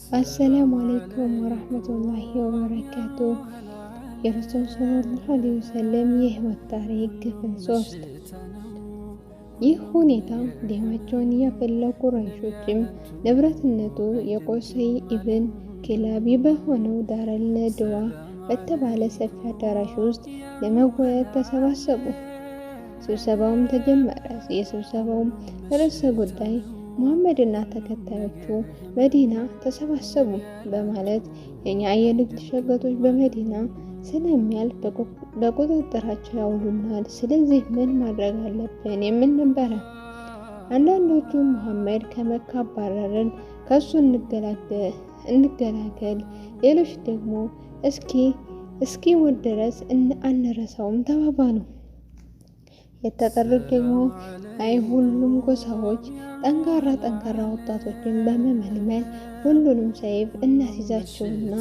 አሰላሙ አለይኩም ወራህመቱላሂ ወበረካቱ። የረሱል ሰለላሁ ዐለይሂ ወሰለም የህይወት ታሪክ ክፍል 3። ይህ ሁኔታ ደማቸውን ያፈላው ቁረይሾችም ንብረትነቱ የቁሰይ ኢብን ኪላብ በሆነው ዳረል ነድዋ በተባለ ሰፊ አዳራሽ ውስጥ ለመወያየት ተሰባሰቡ። ስብሰባውም ተጀመረ። የስብሰባውም ርዕሰ ጉዳይ ሙሐመድና ተከታዮቹ መዲና ተሰባሰቡ በማለት የኛ የንግድ ሸቀጦች በመዲና ስለሚያልፍ በቁጥጥራቸው ያውሉናል፣ ስለዚህ ምን ማድረግ አለብን የሚል ነበረ። አንዳንዶቹ ሙሐመድ ከመካ አባረርን፣ ከሱ እንገላገል፣ ሌሎች ደግሞ እስኪ ወድ ድረስ አንረሳውም ተባባሉ። የተቀሩት ደግሞ አይ ሁሉም ጎሳዎች ጠንካራ ወጣቶችን በመመልመል ሁሉንም ሰይፍ እናስይዛቸውና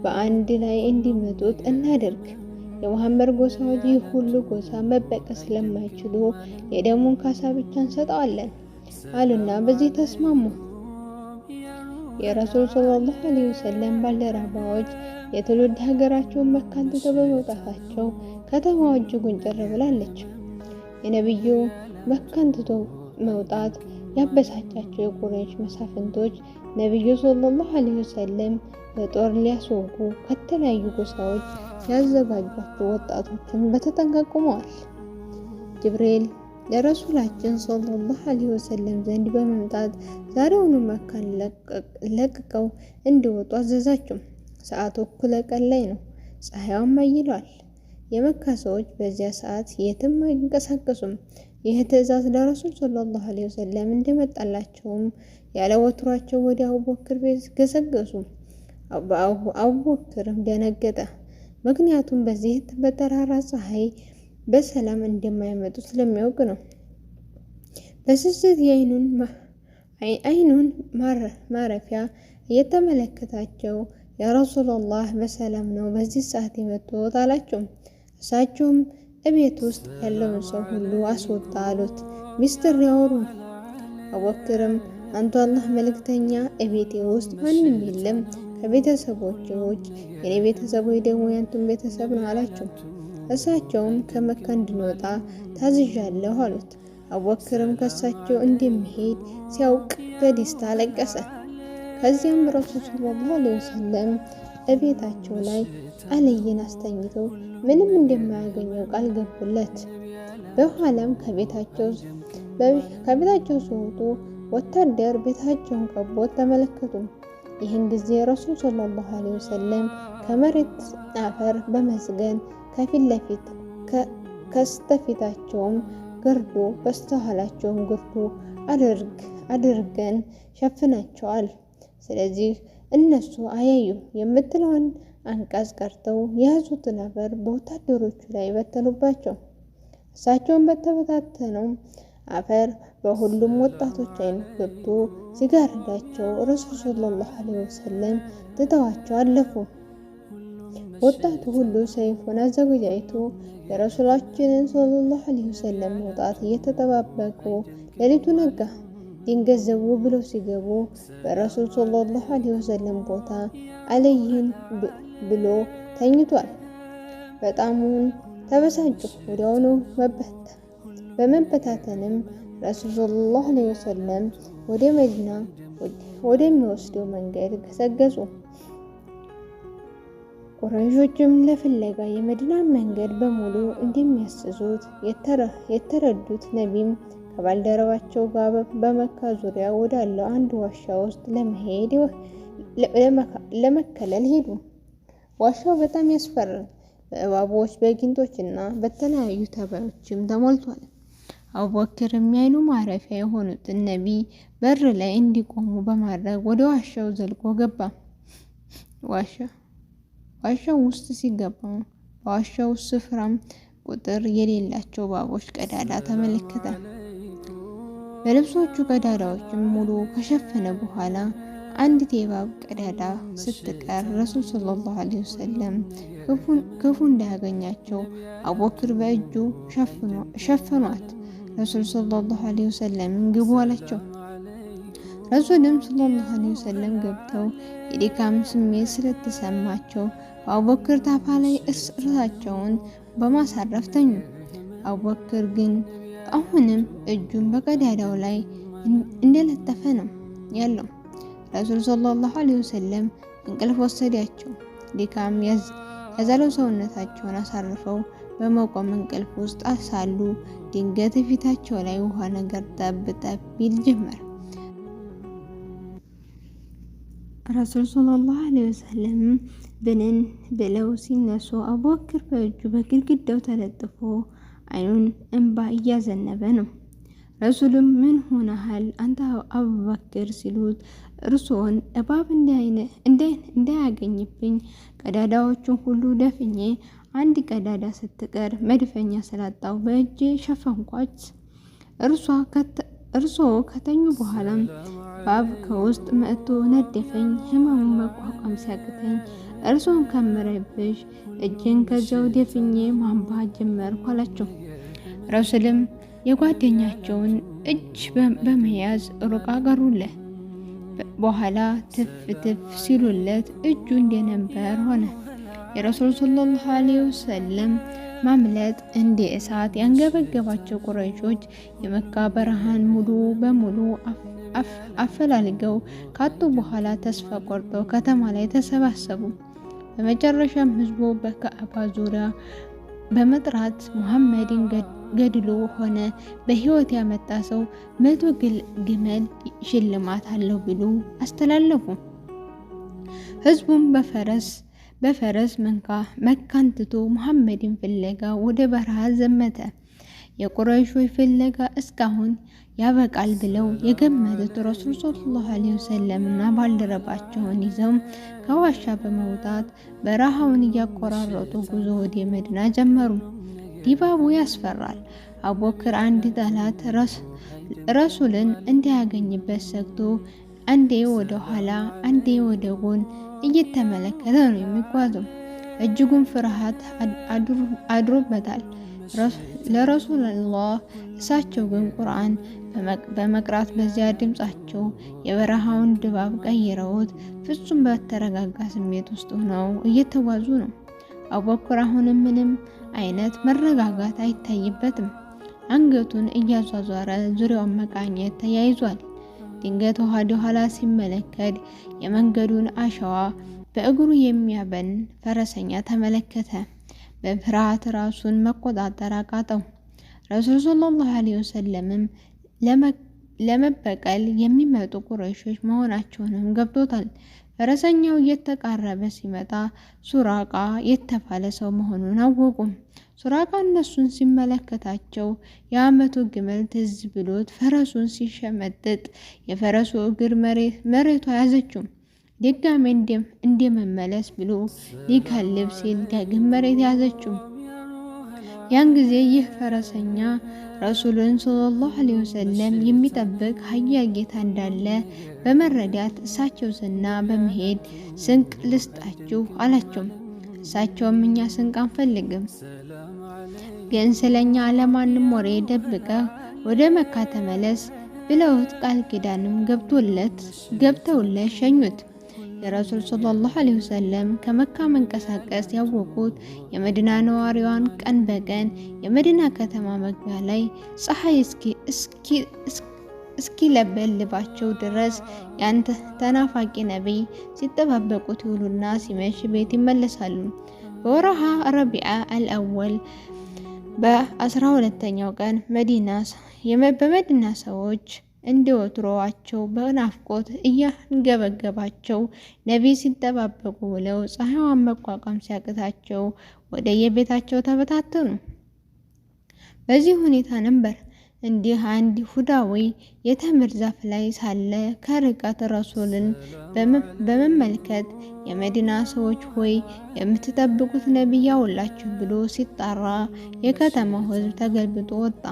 በአንድ ላይ እንዲመጡት እናደርግ። የሙሐመድ ጎሳዎች ይህ ሁሉ ጎሳ መበቀል ስለማይችሉ የደሙን ካሳ ብቻ እንሰጠዋለን አሉና በዚህ ተስማሙ። የረሱል ሰለላሁ ዐለይሂ ወሰለም ባልደረባዎች የትውልድ ሀገራቸውን መካን ትተው በመውጣታቸው ከተማዋ እጅጉን ጭር ብላለች። የነብዩ መካን ትቶ መውጣት ያበሳጫቸው የቁረይሽ መሳፍንቶች ነብዩ ሰለላሁ ዐለይሂ ወሰለም በጦር ሊያስወጉ ከተለያዩ ጎሳዎች ያዘጋጇቸው ወጣቶችን በተጠንቀቅ ቆመዋል። ጅብሪል ለረሱላችን ሰለላሁ ዐለይሂ ወሰለም ዘንድ በመምጣት ዛሬውኑ መካን ለቅቀው እንዲወጡ አዘዛቸው። ሰዓቱ እኩለ ቀን ላይ ነው። ፀሐይዋም አይሏል። የመካ ሰዎች በዚያ ሰዓት የትም አይንቀሳቀሱም። ይህ ትዕዛዝ ለረሱል ሰለላሁ ዐለይሂ ወሰለም እንደመጣላቸውም ያለ ወትሯቸው ወደ አቡበክር ቤት ገሰገሱ። አቡበክርም ደነገጠ። ምክንያቱም በዚህ በጠራራ ፀሐይ በሰላም እንደማይመጡ ስለሚያውቅ ነው። በስስት አይኑን ማረፊያ እየተመለከታቸው ያ ረሱላህ በሰላም ነው በዚህ ሰዓት የመጡት አላቸው። እሳቸውም እቤት ውስጥ ያለውን ሰው ሁሉ አስወጣ አሉት። ሚስጥር ያወሩ። አቡበክርም አንተ አላህ መልእክተኛ፣ እቤቴ ውስጥ ማንም የለም ከቤተሰቦች ውጭ፣ የኔ ቤተሰቦች ደግሞ ያንተን ቤተሰብ ነው አላቸው። እሳቸውም ከመካ እንድንወጣ ታዝዣለሁ አሉት። አቡበክርም ከእሳቸው እንደሚሄድ ሲያውቅ በደስታ አለቀሰ። ከዚያም ረሱል ሰለላሁ ዐለይሂ ወሰለም እቤታቸው ላይ አልይን አስተኝተው ምንም እንደማያገኘው ቃል ገቡለት። በኋላም ከቤታቸው ሲወጡ ወታደር ቤታቸውን ከቦት ተመለከቱ። ይህን ጊዜ ረሱል ሰለላሁ ዐለይሂ ወሰለም ከመሬት አፈር በመዝገን ከፊት ለፊት ከስተፊታቸውም ግርዶ በስተኋላቸውም ግርዶ አድርገን ሸፍናቸዋል። ስለዚህ እነሱ አያዩ የምትለውን አንቀጽ ቀርተው የያዙትን አፈር በወታደሮቹ ላይ በተኑባቸው። እሳቸውን በተበታተነው አፈር በሁሉም ወጣቶች አይን ገብቶ ሲጋርዳቸው ረሱል ሰለላሁ ዐለይሂ ወሰለም ትተዋቸው አለፉ። ወጣቱ ሁሉ ሰይፉን አዘጋጅቶ የረሱላችንን ሰለላሁ ዐለይሂ ወሰለም መውጣት እየተጠባበቁ ሌሊቱ ነጋ። ድንገት ዘው ብለው ሲገቡ በረሱል ሰለላሁ ዐለይሂ ወሰለም ቦታ አልይን ብሎ ተኝቷል። በጣሙን ተበሳጩ። ወዲያውኑ በመበታተንም ረሱል ሰለላሁ ዐለይሂ ወሰለም ወደ መዲና ወደሚወስደው መንገድ ገሰገሱ። ቁረይሾችም ለፍለጋ የመዲና መንገድ በሙሉ እንደሚያስዙት የተረዱት ነቢም ከባልደረባቸው ጋር በመካ ዙሪያ ወዳለው አንድ ዋሻ ውስጥ ለመከለል ሄዱ። ዋሻው በጣም ያስፈራል። በእባቦች በጊንጦችና በተለያዩ ተባዮችም ተሞልቷል። አቡበክር የዓይኑ ማረፊያ የሆኑትን ነቢይ በር ላይ እንዲቆሙ በማድረግ ወደ ዋሻው ዘልቆ ገባ። ዋሻው ውስጥ ሲገባ በዋሻው ስፍራም ቁጥር የሌላቸው እባቦች ቀዳዳ ተመለከተ። በልብሶቹ ቀዳዳዎችም ሙሉ ከሸፈነ በኋላ አንዲት የእባብ ቀዳዳ ስትቀር ረሱል ሰለላሁ ዐለይሂ ወሰለም ክፉ እንዳያገኛቸው አቡበክር በእጁ ሸፈኗት። ረሱል ሰለላሁ ዐለይሂ ወሰለም ግቡ አላቸው። ረሱልም ሰለላሁ ዐለይሂ ወሰለም ገብተው የድካም ስሜት ስለተሰማቸው በአቡበክር ታፋ ላይ እርሳቸውን በማሳረፍ ተኙ። አቡበክር ግን አሁንም እጁን በቀዳዳው ላይ እንደለጠፈ ነው ያለው። ረሱል ሰለላሁ ዐለይሂ ወሰለም እንቅልፍ ወሰዳቸው። ድካም ያዛለው ሰውነታቸውን አሳርፈው በመቆም እንቅልፍ ውስጥ ሳሉ ድንገት ፊታቸው ላይ ውሃ ነገር ጠብ ጠብ ይል ጀመር። ረሱል ሰለላሁ ዐለይሂ ወሰለም ብንን ብለው ሲነሱ አቡበክር በእጁ በግድግዳው ተለጥፎ አይኑን እንባ እያዘነበ ነው። ረሱልም ምን ሆነሃል አንተ አቡበክር ሲሉት እርሶን እባብ እንዳያገኝብኝ ቀዳዳዎቹን ሁሉ ደፍኜ አንድ ቀዳዳ ስትቀር መድፈኛ ስላጣው በእጄ ሸፈንኳት። እርሶ ከተኙ በኋላም እባብ ከውስጥ መጥቶ ነደፈኝ። ህመሙን መቋቋም ሲያቅተኝ እርሶን ከምረብሽ እጄን ከዚያው ደፍኜ ማንባት ጀመርኩ አላቸው። ረሱልም የጓደኛቸውን እጅ በመያዝ ሩቅ አቀሩለት። በኋላ ትፍ ትፍ ሲሉለት እጁ እንደነበር ሆነ። የረሱል ሰለላሁ ዐለይሂ ወሰለም ማምለጥ እንደ እሳት ያንገበገባቸው ቁረይሾች የመካ በረሃን ሙሉ በሙሉ አፈላልገው ካጡ በኋላ ተስፋ ቆርጠው ከተማ ላይ ተሰባሰቡ። በመጨረሻም ህዝቡ በካዕባ ዙሪያ በመጥራት ሙሐመድን ገድሎ ሆነ በህይወት ያመጣ ሰው 100 ግመል ሽልማት አለው ብሎ አስተላለፉ። ህዝቡም በፈረስ መካን ትቶ ሙሐመድን ፍለጋ ወደ በረሃ ዘመተ። የቁረይሾች ፍለጋ እስካሁን ያበቃል ብለው የገመቱት ረሱል ሰለላሁ ዐለይሂ ወሰለም እና ባልደረባቸውን ይዘው ከዋሻ በመውጣት በረሃውን እያቆራረጡ ጉዞ ወደ መዲና ጀመሩ። ድባቡ ያስፈራል። አቡበክር አንድ ጠላት ረሱልን እንዳያገኝበት ሰግቶ አንዴ ወደ ኋላ አንዴ ወደ ጎን እየተመለከተ ነው የሚጓዘው። እጅጉን ፍርሃት አድሮበታል። ለረሱላህ እሳቸው ግን ቁርአን በመቅራት በዚያ ድምጻቸው የበረሃውን ድባብ ቀይረውት ፍጹም በተረጋጋ ስሜት ውስጥ ሆነው እየተጓዙ ነው። አቡበክር አሁንም ምንም አይነት መረጋጋት አይታይበትም። አንገቱን እያዟዟረ ዙሪያውን መቃኘት ተያይዟል። ድንገት ወደ ኋላ ሲመለከት የመንገዱን አሸዋ በእግሩ የሚያበን ፈረሰኛ ተመለከተ። በፍርሃት ራሱን መቆጣጠር አቃተው። ረሱል ሰለላሁ ዐለይሂ ወሰለምም ለመበቀል የሚመጡ ቁረይሾች መሆናቸውንም ገብቶታል። ፈረሰኛው እየተቃረበ ሲመጣ ሱራቃ የተባለ ሰው መሆኑን አወቁ። ሱራቃ እነሱን ሲመለከታቸው የአመቱ ግመል ትዝ ብሎት ፈረሱን ሲሸመጥጥ የፈረሱ እግር መሬቷ ያዘችው። ድጋሜ እንደመመለስ ብሎ ሊጋልብ ሲል ዳግም መሬት ያዘችው። ያን ጊዜ ይህ ፈረሰኛ ረሱልን ሰለላሁ ዐለይሂ ወሰለም የሚጠብቅ ኃያል ጌታ እንዳለ በመረዳት እሳቸው ዘንድ በመሄድ ስንቅ ልስጣችሁ አላቸው። እሳቸውም እኛ ስንቅ አንፈልግም፣ ግን ስለኛ ለማንም ወሬ ደብቀህ ወደ መካ ተመለስ ብለውት ቃል ኪዳንም ገብተውለት ሸኙት። የረሱል ሰለላሁ ዐለይሂ ወሰለም ከመካ መንቀሳቀስ ያወቁት የመዲና ነዋሪዋን ቀን በቀን የመዲና ከተማ መግቢያ ላይ ፀሐይ እስኪለበልባቸው ድረስ ያንተ ተናፋቂ ነቢይ ሲጠባበቁት ይውሉና ሲመሽ ቤት ይመለሳሉ። በወርሃ ረቢዓ አልአወል በ12ኛው ቀን በመዲና ሰዎች እንደወትሮዋቸው በናፍቆት እያንገበገባቸው ነቢይ ሲጠባበቁ ብለው ፀሐይዋን መቋቋም ሲያቅታቸው ወደ የቤታቸው ተበታተኑ። በዚህ ሁኔታ ነበር እንዲህ አንድ ይሁዳዊ የተምር ዛፍ ላይ ሳለ ከርቀት ረሱልን በመመልከት የመዲና ሰዎች ሆይ የምትጠብቁት ነቢይ ያውላችሁ ብሎ ሲጣራ የከተማው ሕዝብ ተገልብጦ ወጣ።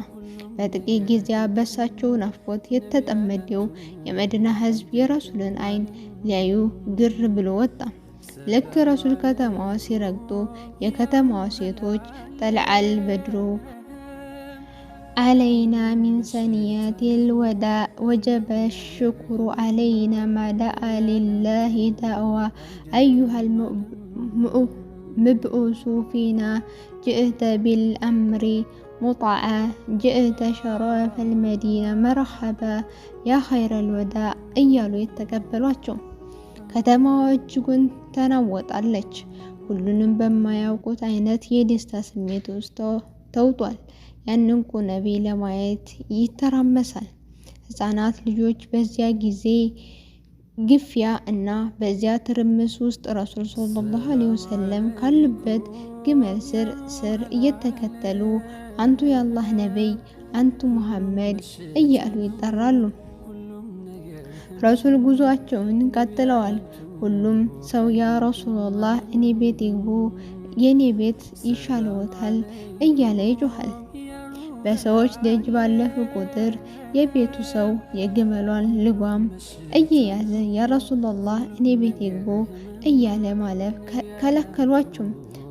በጥቂት ጊዜ በሳቸው ናፍቆት የተጠመደው የመዲና ሕዝብ የረሱልን አይን ሊያዩ ግር ብሎ ወጣ። ልክ ረሱል ከተማዋ ሲረግጡ የከተማዋ ሴቶች ጠልዓል በድሩ علينا من ثنيات الوداع وجب الشكر علينا ما دعا لله دعوى أيها المبعوث فينا جئت بالأمر مطاعا جئت شرف المدينة مرحبا يا خير الوداع እያሉ የተቀበሏቸው። ከተማዋ እጅጉን ተናወጣለች። ሁሉንም በማያውቁት አይነት የደስታ ስሜት ውስጥ ተውጧል። ያንን እንቁ ነቢይ ለማየት ይተራመሳል። ህፃናት ልጆች በዚያ ጊዜ ግፊያ እና በዚያ ትርምስ ውስጥ ረሱል ሰለላሁ ዐለይሂ ወሰለም ካሉበት ግመል ስር እየተከተሉ አንቱ የአላህ ነቢይ፣ አንቱ ሙሐመድ እያሉ ይጠራሉ። ረሱል ጉዟቸውን ቀጥለዋል። ሁሉም ሰው ያ ረሱላህ እኔ ቤት ይግቡ፣ የኔ ቤት ይሻለዎታል እያለ ይጮሃል። በሰዎች ደጅ ባለፉ ቁጥር የቤቱ ሰው የግመሏን ልጓም እየያዘ ያ ረሱላህ እኔ ቤት ይግቡ እያለ ማለፍ ከለከሏቸው።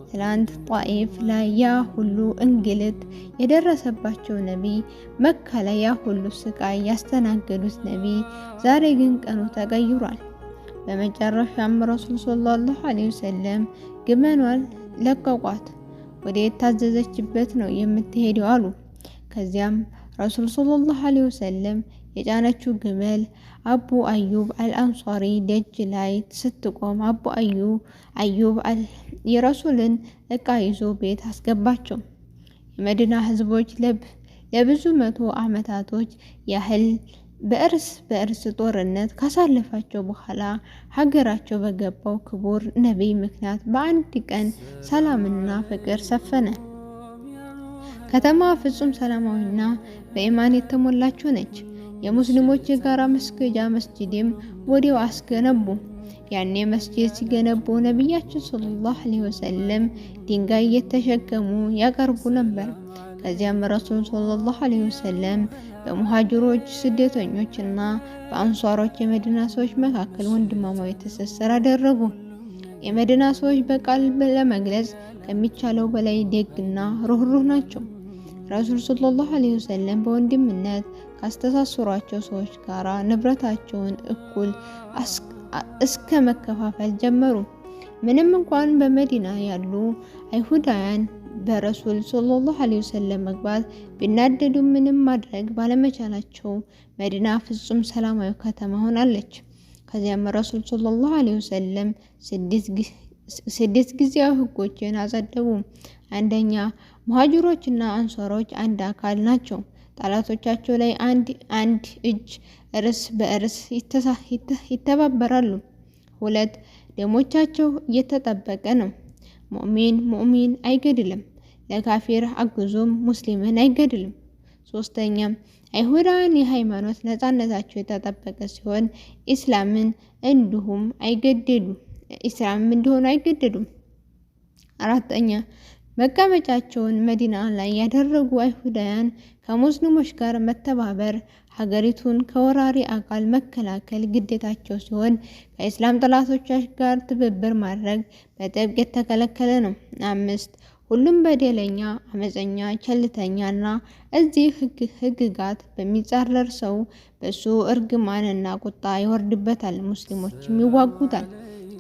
ትላንት ጣኢፍ ላይ ያ ሁሉ እንግልት የደረሰባቸው ነቢይ፣ መካ ላይ ያ ሁሉ ስቃይ ያስተናገዱት ነቢይ፣ ዛሬ ግን ቀኑ ተቀይሯል። በመጨረሻም ረሱል ሰለላሁ ዐለይሂ ወሰለም ግመሏን ለቀቋት። ወደ የታዘዘችበት ነው የምትሄደው አሉ። ከዚያም ረሱል ሰለላሁ ዐለይሂ ወሰለም የጫነችው ግመል አቡ አዩብ አልአንሷሪ ደጅ ላይ ስትቆም አቡ አዩብ የረሱልን እቃ ይዞ ቤት አስገባቸው። የመዲና ህዝቦች ለብዙ መቶ ዓመታቶች ያህል በእርስ ጦርነት ካሳለፋቸው በኋላ ሀገራቸው በገባው ክቡር ነቢይ ምክንያት በአንድ ቀን ሰላምና ፍቅር ሰፈነ። ከተማ ፍጹም ሰላማዊና በኢማን የተሞላች ሆነች። የሙስሊሞች የጋራ መስገጃ መስጂድም ወዲያው አስገነቡ። ያኔ መስጂድ ሲገነቡ ነቢያችን ሰለላሁ ዐለይሂ ወሰለም ድንጋይ እየተሸከሙ ያቀርቡ ነበር። ከዚያም ረሱል ሰለላሁ ዐለይሂ ወሰለም በሙሃጅሮች ስደተኞችና በአንሷሮች የመዲና ሰዎች መካከል ወንድማማዊ ትስስር አደረጉ። የመዲና ሰዎች በቃል ለመግለጽ ከሚቻለው በላይ ደግና ሩህሩህ ናቸው። ረሱል ሰለላሁ ዐለይሂ ወሰለም በወንድምነት ካስተሳሰሯቸው ሰዎች ጋር ንብረታቸውን እኩል እስከ መከፋፈል ጀመሩ። ምንም እንኳን በመዲና ያሉ አይሁዳውያን በረሱል ሰለላሁ ዐለይሂ ወሰለም መግባት ቢናደዱ ምንም ማድረግ ባለመቻላቸው መዲና ፍጹም ሰላማዊ ከተማ ሆናለች። ከዚያም ረሱል ሰለላሁ ዐለይሂ ወሰለም ስድስት ጊዜያዊ ህጎችን አጸደቁ። አንደኛ፣ ሙሃጅሮችና አንሷሮች አንድ አካል ናቸው። ጠላቶቻቸው ላይ አንድ እጅ እርስ በእርስ ይተባበራሉ። ሁለት፣ ደሞቻቸው እየተጠበቀ ነው። ሙእሚን አይገድልም፣ ለካፊር አግዞም ሙስሊምን አይገድልም። ሶስተኛ፣ አይሁዳውያን የሃይማኖት ነፃነታቸው የተጠበቀ ሲሆን ኢስላምን እንዲሆኑ አይገደዱም። አራተኛ፣ መቀመጫቸውን መዲና ላይ ያደረጉ አይሁዳውያን ከሙስሊሞች ጋር መተባበር ሀገሪቱን ከወራሪ አካል መከላከል ግዴታቸው ሲሆን ከኢስላም ጠላቶች ጋር ትብብር ማድረግ በጥብቅ የተከለከለ ነው። አምስት፣ ሁሉም በደለኛ፣ አመፀኛ፣ ቸልተኛና እዚህ ህግጋት በሚጻረር ሰው በሱ እርግማንና ቁጣ ይወርድበታል፣ ሙስሊሞችም ይዋጉታል።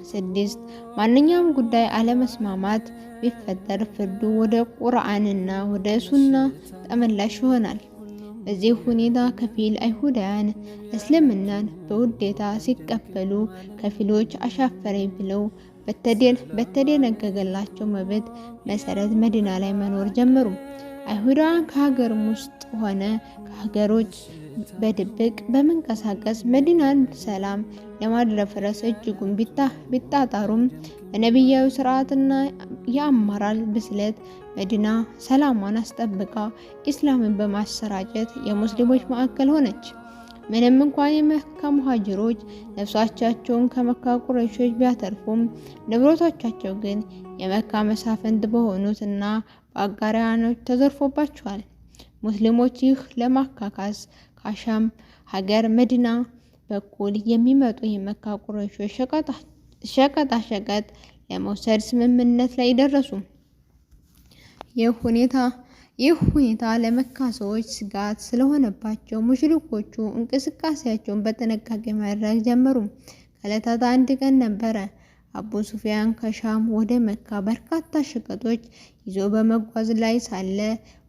ስድስት፣ ማንኛውም ጉዳይ አለመስማማት ቢፈጠር ፍርዱ ወደ ቁርአንና ወደ ሱና ተመላሽ ይሆናል። በዚህ ሁኔታ ከፊል አይሁዳውያን እስልምናን በውዴታ ሲቀበሉ፣ ከፊሎች አሻፈረኝ ብለው በተደነገገላቸው መብት መሰረት መዲና ላይ መኖር ጀመሩ። አይሁዳውያን ከሀገርም ውስጥ ሆነ ከሀገሮች በድብቅ በመንቀሳቀስ መዲናን ሰላም ለማድረፍረስ እጅጉን ቢጣጣሩም በነቢያዊ ስርዓትና የአመራር ብስለት መዲና ሰላሟን አስጠብቃ ኢስላምን በማሰራጨት የሙስሊሞች ማዕከል ሆነች። ምንም እንኳን የመካ ሙሃጅሮች ነፍሳቸውን ከመካ ቁረይሾች ቢያተርፉም ንብረቶቻቸው ግን የመካ መሳፍንት በሆኑትና በአጋሪያኖች ተዘርፎባቸዋል። ሙስሊሞች ይህ ለማካካስ ከሻም ሀገር መዲና በኩል የሚመጡ የመካ ቁረይሾች ሸቀጣሸቀጥ ለመውሰድ ስምምነት ላይ ደረሱ። ይህ ሁኔታ ይህ ሁኔታ ለመካ ሰዎች ስጋት ስለሆነባቸው ሙሽሪኮቹ እንቅስቃሴያቸውን በጥንቃቄ ማድረግ ጀመሩ። ከዕለታት አንድ ቀን ነበረ። አቡ ሱፊያን ከሻም ወደ መካ በርካታ ሸቀጦች ይዞ በመጓዝ ላይ ሳለ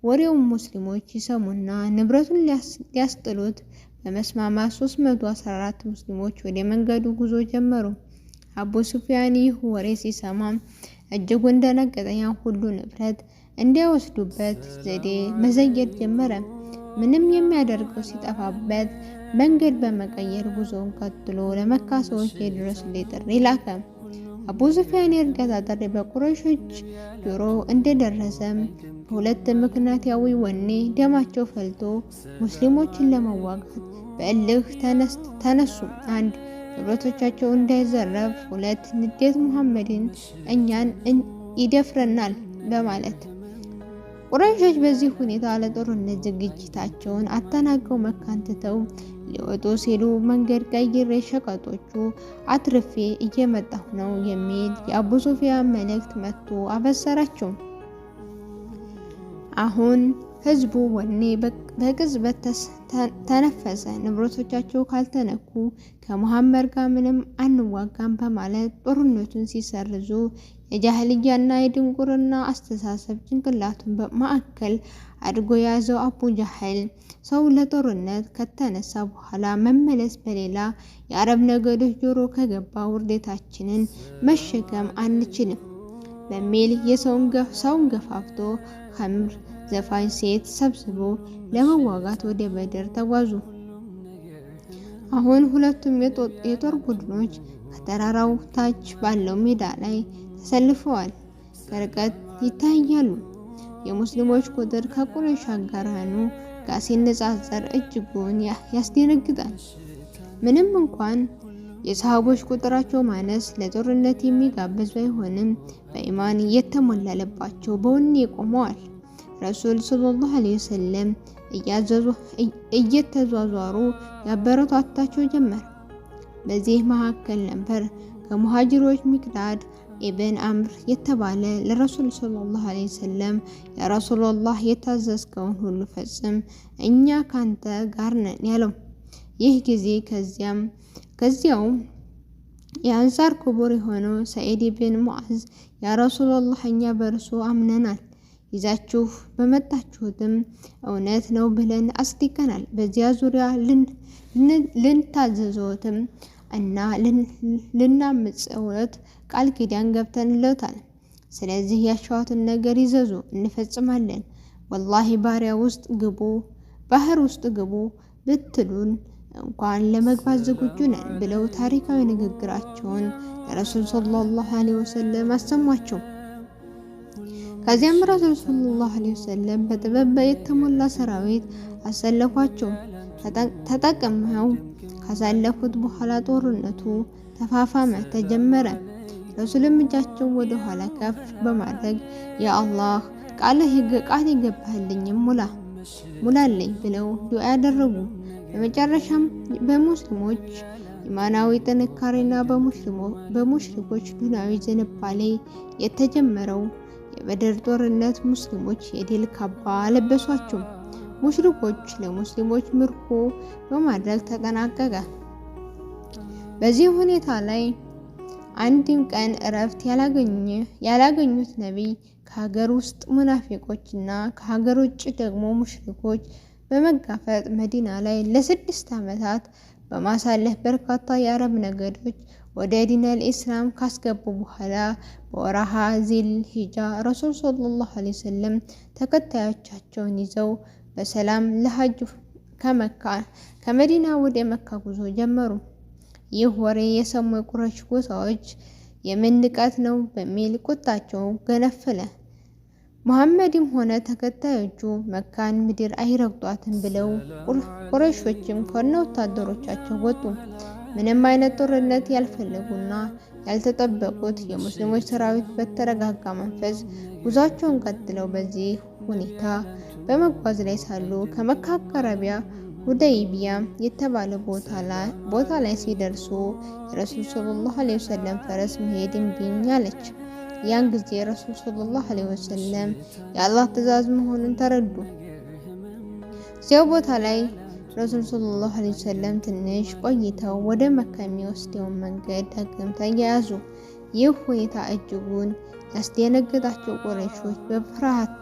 ወሬውን ሙስሊሞች ይሰሙና ንብረቱን ሊያስጥሉት በመስማማት 314 ሙስሊሞች ወደ መንገዱ ጉዞ ጀመሩ። አቡ ሱፊያን ይህ ወሬ ሲሰማ እጅጉን ደነገጠ። ያን ሁሉ ንብረት እንዲያወስዱበት ዘዴ መዘየድ ጀመረ። ምንም የሚያደርገው ሲጠፋበት መንገድ በመቀየር ጉዞውን ቀጥሎ ለመካ ሰዎች የድረሱልኝ ጥሪ ላከ። አቡ ሱፊያን የእርዳታ ጥሪ በቁረይሾች ጆሮ እንደደረሰም በሁለት ምክንያታዊ ወኔ ደማቸው ፈልቶ ሙስሊሞችን ለመዋጋት በእልህ ተነሱ። አንድ ንብረቶቻቸው እንዳይዘረፍ፣ ሁለት ንዴት ሙሐመድን እኛን ይደፍረናል በማለት። ቁረይሾች በዚህ ሁኔታ ለጦርነት ዝግጅታቸውን አጠናቀው መካን ትተው ሊወጡ ሲሉ መንገድ ቀይሬ ሸቀጦቹ አትርፌ እየመጣሁ ነው የሚል የአቡ ሱፊያን መልእክት መጥቶ አበሰራቸው። አሁን ህዝቡ ወኔ በቅጽበት ተነፈሰ። ንብረቶቻቸው ካልተነኩ ከሙሐመድ ጋር ምንም አንዋጋም በማለት ጦርነቱን ሲሰርዙ የጃህልያና የድንቁርና አስተሳሰብ ጭንቅላቱን በማዕከል አድርጎ የያዘው አቡ ጃህል ሰው ለጦርነት ከተነሳ በኋላ መመለስ በሌላ የአረብ ነገዶች ጆሮ ከገባ ውርደታችንን መሸከም አንችልም በሚል ሰውን ገፋፍቶ ኸምር ዘፋኝ ሴት ሰብስቦ ለመዋጋት ወደ በድር ተጓዙ። አሁን ሁለቱም የጦር ቡድኖች ከተራራው ታች ባለው ሜዳ ላይ ተሰልፈዋል። ከርቀት ይታያሉ። የሙስሊሞች ቁጥር ከቁረይሽ አጋራኑ ጋር ሲነጻጸር እጅጉን ያስደነግጣል። ምንም እንኳን የሰሃቦች ቁጥራቸው ማነስ ለጦርነት የሚጋብዝ ባይሆንም በኢማን የተሞላለባቸው በወኔ ቆመዋል። ረሱል ሰለላሁ ዐለይሂ ወሰለም እየተዟዟሩ ያበረታታቸው ጀመር። በዚህ መካከል ነበር ከሙሃጅሮች ሚቅዳድ ኢብን አምር የተባለ ለረሱል ሰለላሁ ዐለይሂ ወሰለም ያ ረሱላህ የታዘዝከውን ሁሉ ፈጽም፣ እኛ ካንተ ጋር ነን ያለው። ይህ ጊዜ ከዚያው የአንሳር ክቡር የሆነው ሰዒድ ኢብን ሙዓዝ ያ ረሱላህ እኛ በርሱ አምነናል፣ ይዛችሁ በመጣችሁትም እውነት ነው ብለን አስዲቀናል። በዚያ ዙሪያ ልንታዘዘዎትም እና ልናምጽዎት ቃል ኪዳን ገብተንለታል። ስለዚህ ያሻዋትን ነገር ይዘዙ እንፈጽማለን። ወላሂ ባህር ውስጥ ግቡ ብትሉን እንኳን ለመግባት ዝግጁ ነን ብለው ታሪካዊ ንግግራቸውን ለረሱል ሰለላሁ ዐለይሂ ወሰለም አሰሟቸው። ከዚያም ረሱል ሰለላሁ ዐለይሂ ወሰለም በጥበብ የተሞላ ሰራዊት አሰለፏቸው። ተጠቅመው ካሳለፉት በኋላ ጦርነቱ ተፋፋመ፣ ተጀመረ። ረሱልም እጃቸውን ወደ ኋላ ከፍ በማድረግ ያ አላህ ቃል የገባህልኝም ሙላልኝ ብለው ዱዓ ያደረጉ። በመጨረሻም በሙስሊሞች ኢማናዊ ጥንካሬና በሙሽሪኮች ዱንያዊ ዝንባሌ የተጀመረው የበድር ጦርነት ሙስሊሞች የድል ካባ አለበሷቸው። ሙሽሪኮች ለሙስሊሞች ምርኮ በማድረግ ተጠናቀቀ። በዚህ ሁኔታ ላይ አንድም ቀን እረፍት ያላገኙት ነቢይ ከሀገር ውስጥ ሙናፊቆችና ከሀገር ውጭ ደግሞ ሙሽሪኮች በመጋፈጥ መዲና ላይ ለ6 ዓመታት በማሳለፍ በርካታ የአረብ ነገዶች ወደ ዲነል ኢስላም ካስገቡ በኋላ በወርሃ ዚል ሂጃ ረሱል ሰለላሁ ዐለይሂ ወሰለም ተከታዮቻቸውን ይዘው በሰላም ለሐጅ ከመዲና ወደ መካ ጉዞ ጀመሩ። ይህ ወሬ የሰሙ የቁረይሽ ጎሳዎች የምን ንቀት ነው በሚል ቁጣቸው ገነፈለ። ሙሐመድም ሆነ ተከታዮቹ መካን ምድር አይረግጧትም ብለው ቁረይሾችም ከነ ወታደሮቻቸው ወጡ። ምንም አይነት ጦርነት ያልፈለጉና ያልተጠበቁት የሙስሊሞች ሰራዊት በተረጋጋ መንፈስ ጉዟቸውን ቀጥለው በዚህ ሁኔታ በመጓዝ ላይ ሳሉ ከመካ አቅራቢያ ሁደይቢያ የተባለ ቦታ ላይ ሲደርሱ የረሱል ሰለላሁ ዐለይሂ ወሰለም ፈረስ መሄድ እምቢኝ አለች። ያን ጊዜ ረሱል ሰለላሁ ዐለይሂ ወሰለም የአላህ ትእዛዝ መሆኑን ተረዱ። እዚያው ቦታ ላይ ረሱል ሰለላሁ ዐለይሂ ወሰለም ትንሽ ቆይተው ወደ መካ የሚወስደውን መንገድ ዳግም ተያያዙ። ይህ ሁኔታ እጅጉን ያስደነገጣቸው ቁረይሾች በፍርሃት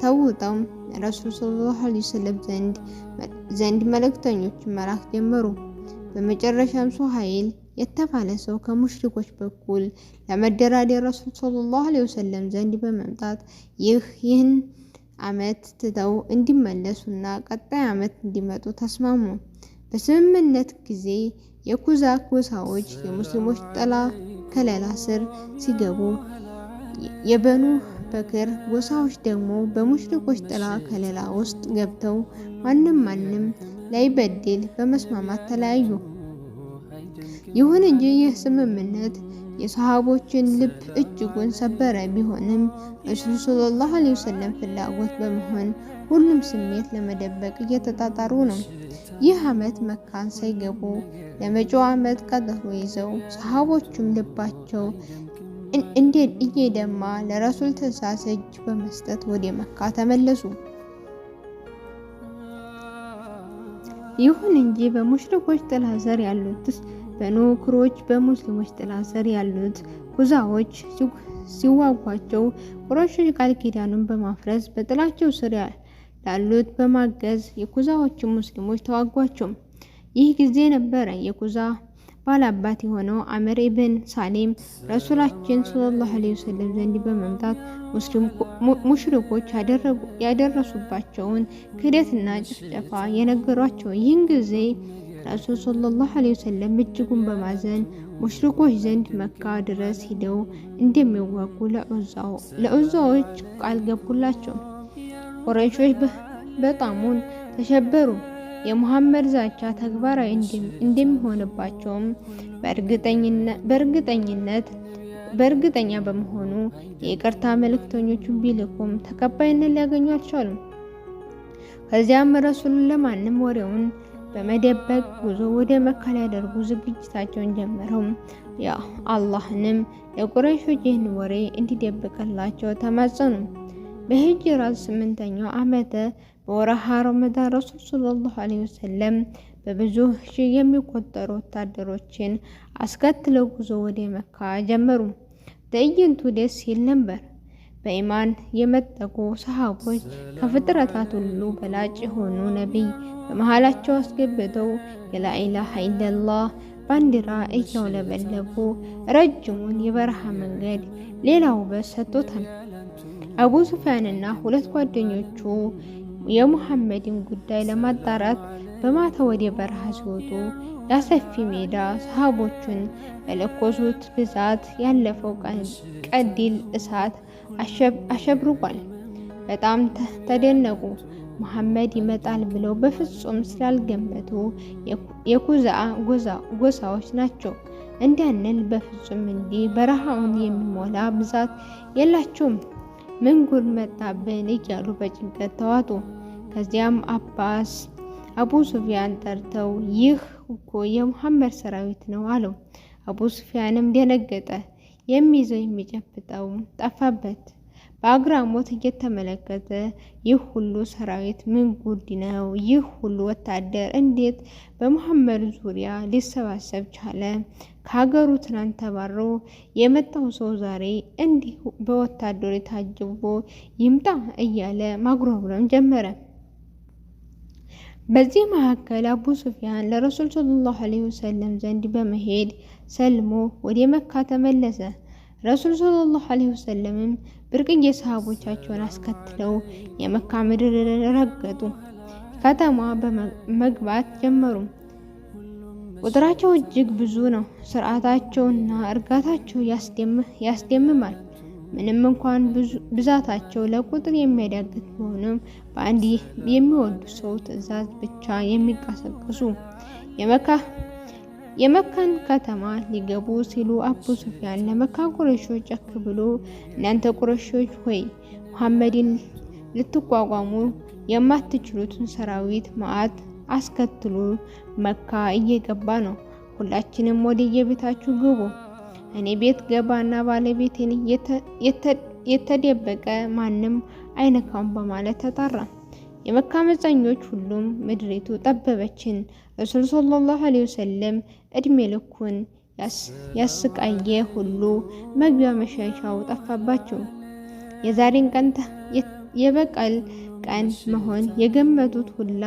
ተውጠው ረሱል ሰለላሁ ዐለይሂ ወሰለም ዘንድ መልእክተኞችን መላክ ጀመሩ። በመጨረሻም ሱሀይል የተባለ ሰው ከሙሽሪኮች በኩል ለመደራደር ረሱል ሰለላሁ ዐለይሂ ወሰለም ዘንድ በመምጣት ይህን ዓመት ትተው እንዲመለሱና ቀጣይ ዓመት እንዲመጡ ተስማሙ። በስምምነት ጊዜ የኩዛ ጎሳዎች የሙስሊሞች ጥላ ከለላ ስር ሲገቡ፣ የበኑ በክር ጎሳዎች ደግሞ በሙሽሪኮች ጥላ ከለላ ውስጥ ገብተው ማንም ላይበድል በመስማማት ተለያዩ። ይሁን እንጂ ይህ ስምምነት የሰሃቦችን ልብ እጅጉን ሰበረ። ቢሆንም ረሱል ሰለላሁ ዐለይሂ ወሰለም ፍላጎት በመሆን ሁሉም ስሜት ለመደበቅ እየተጣጣሩ ነው። ይህ ዓመት መካን ሳይገቡ ለመጪው ዓመት ቀጠሮ ይዘው ሰሃቦቹም ልባቸው እየደማ ለረሱል ትዕዛዝ እጅ በመስጠት ወደ መካ ተመለሱ። ይሁን እንጂ በሙሽሪኮች ጥላ ስር ያሉት በኑ ክሮች በሙስሊሞች ጥላ ስር ያሉት ኩዛዎች ሲዋጓቸው ቁረይሾች ቃል ኪዳኑን በማፍረስ በጥላቸው ስር ላሉት በማገዝ የኩዛዎች ሙስሊሞች ተዋጓቸው። ይህ ጊዜ ነበረ የኩዛ ባላባት የሆነው አምር ኢብን ሳሊም ረሱላችን ሰለላሁ ዐለይሂ ወሰለም ዘንድ በመምጣት ሙሽሪኮች ያደረሱባቸውን ክህደትና ጭፍጨፋ የነገሯቸው። ይህን ጊዜ ረሱል ሰለላሁ ዐለይሂ ወሰለም እጅጉን በማዘን ሙሽሪኮች ዘንድ መካ ድረስ ሂደው እንደሚዋጉ ለዑዛዎች ቃል ገቡላቸው። ቁረይሾች በጣሙን ተሸበሩ። የሙሐመድ ዛቻ ተግባራዊ እንደሚሆንባቸውም በእርግጠኛ በመሆኑ የይቅርታ መልእክተኞቹን ቢልኩም ተቀባይነት ሊያገኙ አልቻሉም። ከዚያም ረሱሉን ለማንም ወሬውን በመደበቅ ጉዞ ወደ መካ ሊያደርጉ ዝግጅታቸውን ጀመረው። ያ አላህንም ለቁረይሾች ይህን ወሬ እንዲደብቅላቸው ተማጸኑ። በሂጅራ 8ኛው ዓመተ በወርሃ ረመዳን ረሱል ሰለላሁ ዐለይሂ ወሰለም በብዙ ሺህ የሚቆጠሩ ወታደሮችን አስከትለው ጉዞ ወደ መካ ጀመሩ። ትዕይንቱ ደስ ይል ነበር። በኢማን የመጠቁ ሰሃቦች ከፍጥረታት ሁሉ በላጭ የሆኑ ነቢይ በመሃላቸው አስገብተው የላኢላሃ ኢለላህ ባንዲራ እያውለበለቡ ረጅሙን የበረሃ መንገድ ሌላ ውበት ሰጥቶታል። አቡ ሱፊያንና ሁለት ጓደኞቹ የሙሐመድን ጉዳይ ለማጣራት በማታ ወደ በረሃ ሲወጡ ያሰፊ ሜዳ ሰሃቦቹን በለኮሱት ብዛት ያለፈው ቀዲል እሳት አሸብርቋል። በጣም ተደነቁ። ሙሐመድ ይመጣል ብለው በፍጹም ስላልገመቱ የኩዛ ጎሳዎች ናቸው እንዳንል በፍጹም እንዲህ በረሃውን የሚሞላ ብዛት የላቸውም፣ ምን ጉድ መጣብን እያሉ በጭንቀት ተዋጡ። ከዚያም አቡ ሱፊያን ጠርተው ይህ እኮ የሙሐመድ ሰራዊት ነው አለው። አቡ ሱፊያንም ደነገጠ። የሚይዘው የሚጨብጠው ጠፋበት። በአግራሞት እየተመለከተ ይህ ሁሉ ሰራዊት ምን ጉድ ነው? ይህ ሁሉ ወታደር እንዴት በሙሐመድ ዙሪያ ሊሰባሰብ ቻለ? ከሀገሩ ትናንት ተባሮ የመጣው ሰው ዛሬ እንዲህ በወታደር ታጅቦ ይምጣ እያለ ማጉረምረም ጀመረ። በዚህ መካከል አቡ ሱፊያን ለረሱል ሰለላሁ ዐለይሂ ወሰለም ዘንድ በመሄድ ሰልሞ ወደ መካ ተመለሰ። ረሱል ሰለላሁ ዐለይሂ ወሰለምም ብርቅዬ ሰሃቦቻቸውን አስከትለው የመካ ምድር ረገጡ። ከተማ በመግባት ጀመሩ። ቁጥራቸው እጅግ ብዙ ነው። ስርዓታቸውና እርጋታቸው ያስደምማል። ምንም እንኳን ብዛታቸው ለቁጥር የሚያዳግት ቢሆንም በአንድ የሚወዱ ሰው ትዕዛዝ ብቻ የሚንቀሳቀሱ የመካን ከተማ ሊገቡ ሲሉ አቡ ሱፊያን ለመካ ቁረይሾች ጨክ ብሎ እናንተ ቁረይሾች ሆይ ሙሐመድን ልትቋቋሙ የማትችሉትን ሰራዊት መዓት አስከትሎ መካ እየገባ ነው። ሁላችንም ወደ የቤታችሁ ግቡ። እኔ ቤት ገባና ባለቤቴን የተደበቀ ማንም አይነካም በማለት ተጣራ። የመካ አመፀኞች ሁሉም ምድሪቱ ጠበበችን። ረሱል ሰለላሁ ዐለይሂ ወሰለም እድሜ ልኩን ያስቃየ ሁሉ መግቢያ መሸሻው ጠፋባቸው። የዛሬን ቀን የበቀል ቀን መሆን የገመቱት ሁላ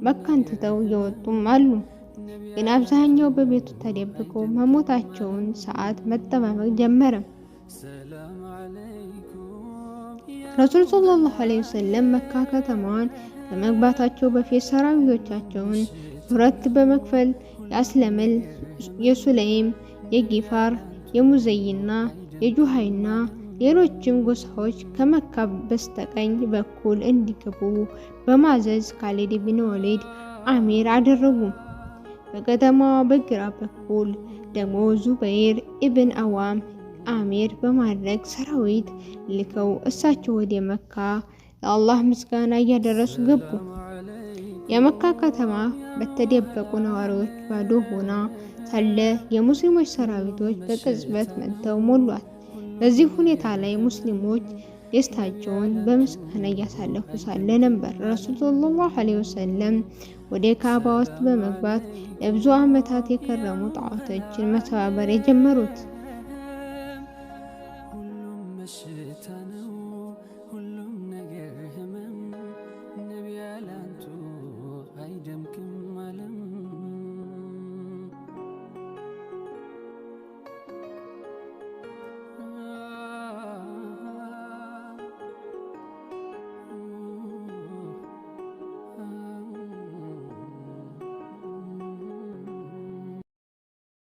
መካን ትተው የወጡም አሉ። ግን አብዛኛው በቤቱ ተደብቆ መሞታቸውን ሰዓት መጠባበቅ ጀመረ። ረሱል ሰለላሁ ዐለይሂ ወሰለም መካ ከተማዋን ከመግባታቸው በፊት ሰራዊቶቻቸውን ሁለት በመክፈል የአስለመል፣ የሱለይም፣ የጊፋር፣ የሙዘይና የጁሃይና ሌሎችም ጎሳዎች ከመካ በስተቀኝ በኩል እንዲገቡ በማዘዝ ካሊድ ኢብኑ ወሊድ አሚር አደረጉ። በከተማዋ በግራ በኩል ደግሞ ዙበይር ኢብን አዋም አሚር በማድረግ ሰራዊት ልከው እሳቸው ወደ መካ ለአላህ ምስጋና እያደረሱ ገቡ። የመካ ከተማ በተደበቁ ነዋሪዎች ባዶ ሆና ሳለ የሙስሊሞች ሰራዊቶች በቅጽበት መጥተው ሞሏት። በዚህ ሁኔታ ላይ ሙስሊሞች ደስታቸውን በምስጋና እያሳለፉ ሳለ ነበር ረሱል ሰለላሁ ዐለይሂ ወሰለም ወደ ካዕባ ውስጥ በመግባት ለብዙ ዓመታት የከረሙ ጣዖቶችን መተባበር የጀመሩት።